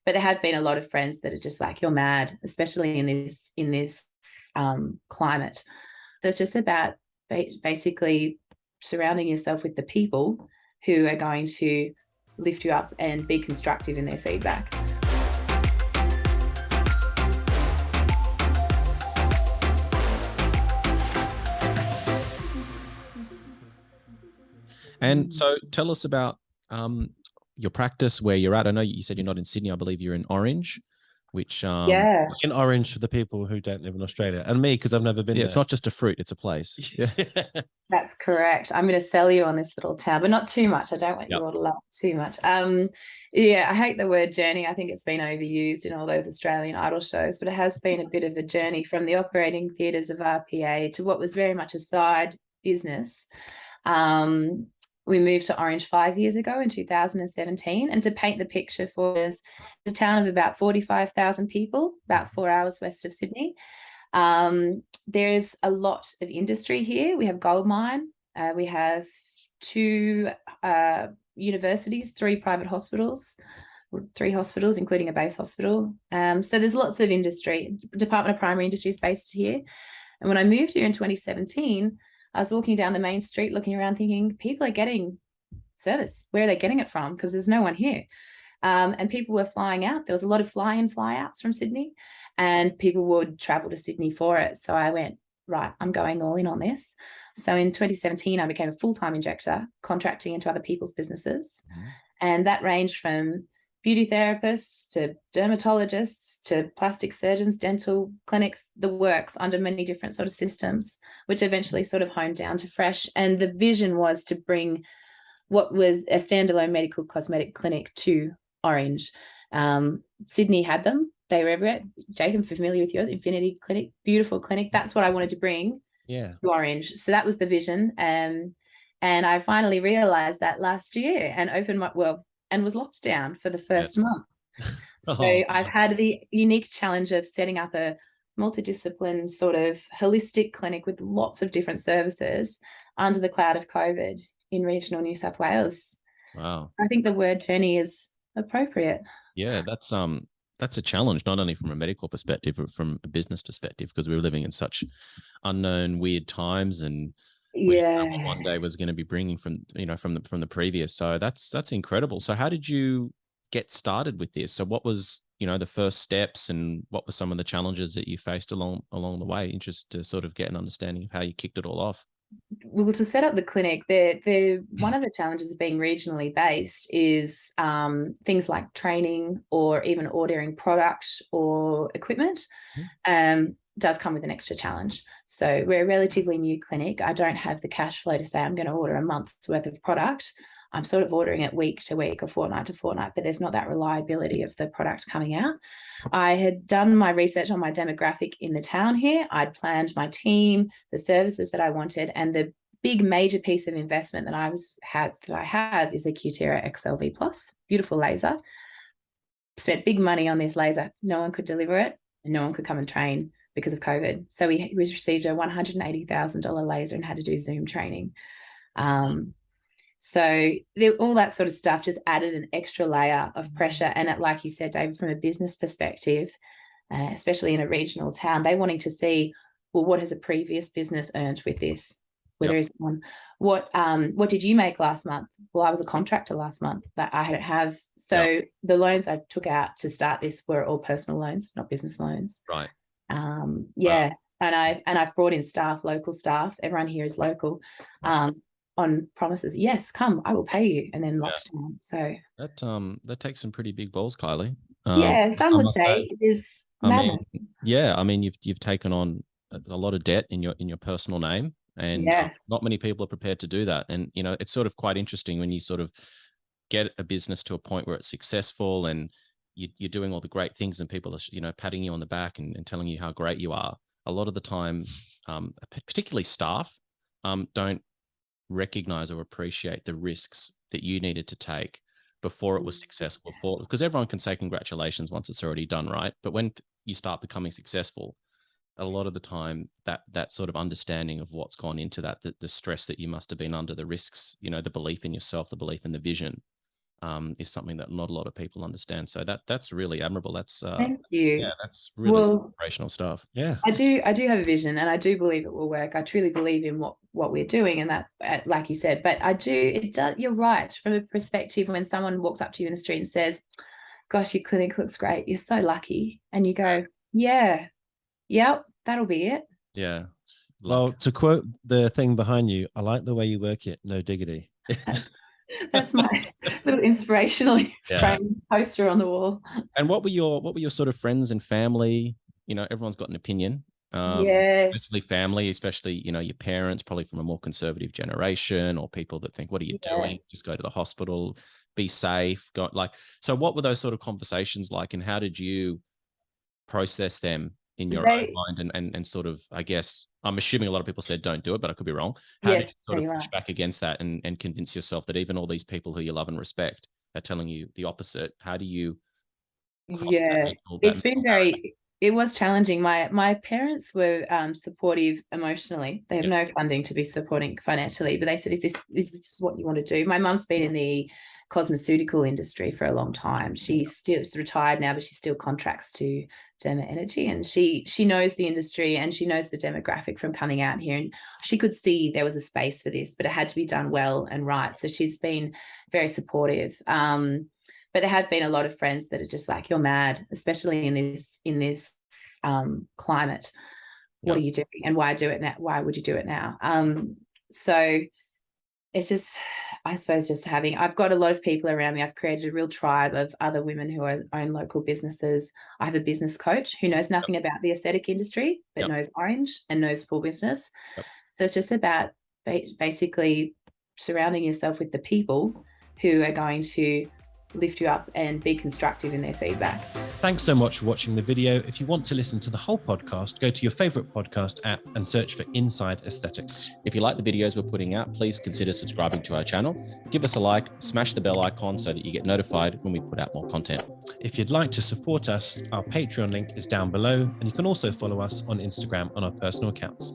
But there have been a lot of friends that are just like, you're mad, especially in this climate. So it's just about basically surrounding yourself with the people who are going to lift you up and be constructive in their feedback. And so tell us about your practice, where you're at. I know you said you're not in Sydney. I believe you're in Orange, which yeah, in Orange for the people who don't live in Australia, and me because I've never been there. It's not just a fruit, it's a place. Yeah. that's correct. I'm going to sell you on this little town, but not too much. I don't want you all to love too much. Yeah, I hate the word journey. I think it's been overused in all those Australian Idol shows, but it has been a bit of a journey from the operating theatres of RPA to what was very much a side business. We moved to Orange 5 years ago in 2017. And to paint the picture for us, it's a town of about 45,000 people, about 4 hours west of Sydney. There's a lot of industry here. We have gold mine. We have 2 universities, 3 private hospitals, 3 hospitals, including a base hospital. So there's lots of industry. Department of Primary Industry is based here. And when I moved here in 2017, I was walking down the main street looking around thinking, people are getting service. Where are they getting it from? Because there's no one here. And people were flying out. There was a lot of fly-in, fly-outs from Sydney, and people would travel to Sydney for it. So I went, right, I'm going all in on this. So in 2017, I became a full-time injector, contracting into other people's businesses. And that ranged from beauty therapists to dermatologists to plastic surgeons, dental clinics, the works, under many different sort of systems, which eventually sort of honed down to Fresh. And the vision was to bring what was a standalone medical cosmetic clinic to Orange. Sydney had them. They were everywhere. Jake, I'm familiar with yours, Infinity Clinic, beautiful clinic. That's what I wanted to bring to Orange. So that was the vision. And I finally realized that last year and opened my, and was locked down for the first month. So I've had the unique challenge of setting up a multidiscipline sort of holistic clinic with lots of different services under the cloud of COVID in regional New South Wales. Wow. I think the word journey is appropriate. Yeah, that's a challenge, not only from a medical perspective, but from a business perspective, because we were living in such unknown, weird times, and we didn't know what one day was going to be bringing from the previous. So that's incredible. So how did you get started with this? So what was, the first steps, and what were some of the challenges that you faced along the way? Interested to sort of get an understanding of how you kicked it all off. Well, to set up the clinic, one of the challenges of being regionally based is things like training or even ordering product or equipment. Does come with an extra challenge. So we're a relatively new clinic. I don't have the cash flow to say I'm going to order a month's worth of product. I'm sort of ordering it week to week or fortnight to fortnight, but there's not that reliability of the product coming out. I had done my research on my demographic in the town here. I'd planned my team, the services that I wanted, and the big major piece of investment that I have is a Cutera XLV Plus, beautiful laser. Spent big money on this laser. No one could deliver it, and no one could come and train because of COVID. So we received a $180,000 laser and had to do Zoom training. So all that sort of stuff just added an extra layer of pressure. And like you said, David, from a business perspective, especially in a regional town, they wanting to see, well, what has a previous business earned with this? Where there is one. What did you make last month? Well, I was a contractor last month that I didn't have. So the loans I took out to start this were all personal loans, not business loans. Right. Wow. And I've brought in staff, local staff. Everyone here is local. On promises, yes, come, I will pay you, and then locked down. So that takes some pretty big balls, Kylie. Some would say it is madness. You've taken on a lot of debt in your personal name, and not many people are prepared to do that. And it's sort of quite interesting when you sort of get a business to a point where it's successful and you're doing all the great things, and people are patting you on the back and telling you how great you are. A lot of the time, particularly staff, don't recognize or appreciate the risks that you needed to take before it was successful, because everyone can say congratulations once it's already done, right? But when you start becoming successful, a lot of the time that sort of understanding of what's gone into that, the stress that you must have been under, the risks, the belief in yourself, the belief in the vision, is something that not a lot of people understand. So that's really admirable. Thank you. That's really inspirational stuff. Yeah, I do have a vision, and I do believe it will work. I truly believe in what we're doing, and that, like you said. But you're right, from a perspective when someone walks up to you in the street and says, "Gosh, your clinic looks great. You're so lucky," and you go, "Yeah, yep, that'll be it." Yeah. Well, to quote the thing behind you, I like the way you work it. No diggity. That's my little inspirational frame poster on the wall. And what were your sort of friends and family? You know, everyone's got an opinion. Yes. Especially family, especially, you know, your parents, probably from a more conservative generation, or people that think, what are you doing? Just go to the hospital, be safe. So what were those sort of conversations like, and how did you process them in your own mind and sort of, I guess, I'm assuming a lot of people said don't do it, but I could be wrong. How did you sort of push back against that and convince yourself that even all these people who you love and respect are telling you the opposite? How do you? It's been it was challenging. My parents were supportive emotionally. They have no funding to be supporting financially, but they said, if this is what you want to do. My mum's been in the cosmeceutical industry for a long time. She's retired now, but she still contracts to Derma Energy, and she knows the industry and she knows the demographic from coming out here, and she could see there was a space for this, but it had to be done well and right. So she's been very supportive. But there have been a lot of friends that are just like, you're mad, especially in this climate. What are you doing, and why do it now? Why would you do it now? So it's just, I suppose, I've got a lot of people around me. I've created a real tribe of other women who own local businesses. I have a business coach who knows nothing about the aesthetic industry, but knows Orange and knows full business. So it's just about basically surrounding yourself with the people who are going to lift you up and be constructive in their feedback. Thanks so much for watching the video. If you want to listen to the whole podcast, go to your favorite podcast app and search for Inside Aesthetics. If you like the videos we're putting out, please consider subscribing to our channel. Give us a like, smash the bell icon so that you get notified when we put out more content. If you'd like to support us, our Patreon link is down below, and you can also follow us on Instagram on our personal accounts.